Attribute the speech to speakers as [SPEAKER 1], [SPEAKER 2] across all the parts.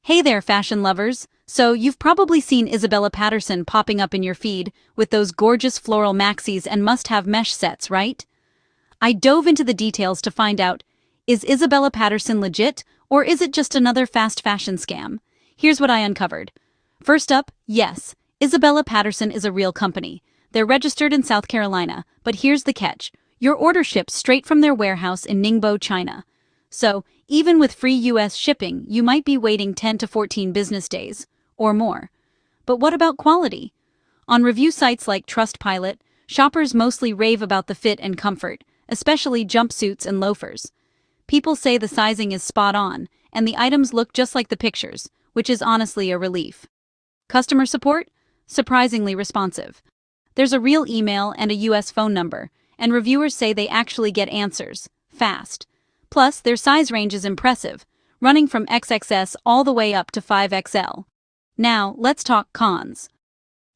[SPEAKER 1] Hey there, fashion lovers! So, you've probably seen Isabella Patterson popping up in your feed with those gorgeous floral maxis and must-have mesh sets, right? I dove into the details to find out, is Isabella Patterson legit, or is it just another fast fashion scam? Here's what I uncovered. First up, yes, Isabella Patterson is a real company. They're registered in South Carolina, but here's the catch. Your order ships straight from their warehouse in Ningbo, China. So, even with free US shipping, you might be waiting 10 to 14 business days, or more. But what about quality? On review sites like Trustpilot, shoppers mostly rave about the fit and comfort, especially jumpsuits and loafers. People say the sizing is spot on, and the items look just like the pictures, which is honestly a relief. Customer support? Surprisingly responsive. There's a real email and a US phone number, and reviewers say they actually get answers, fast. Plus, their size range is impressive, running from XXS all the way up to 5XL. Now, let's talk cons.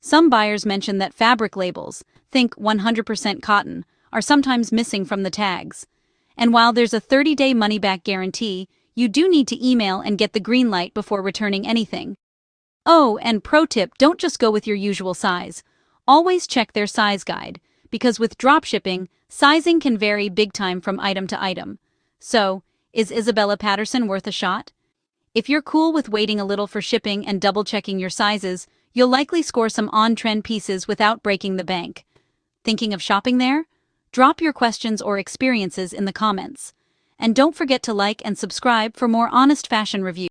[SPEAKER 1] Some buyers mention that fabric labels, think 100% cotton, are sometimes missing from the tags. And while there's a 30-day money-back guarantee, you do need to email and get the green light before returning anything. Oh, and pro tip, don't just go with your usual size. Always check their size guide, because with dropshipping, sizing can vary big time from item to item. So, is Isabella Patterson worth a shot? If you're cool with waiting a little for shipping and double-checking your sizes, you'll likely score some on-trend pieces without breaking the bank. Thinking of shopping there? Drop your questions or experiences in the comments. And don't forget to like and subscribe for more honest fashion reviews.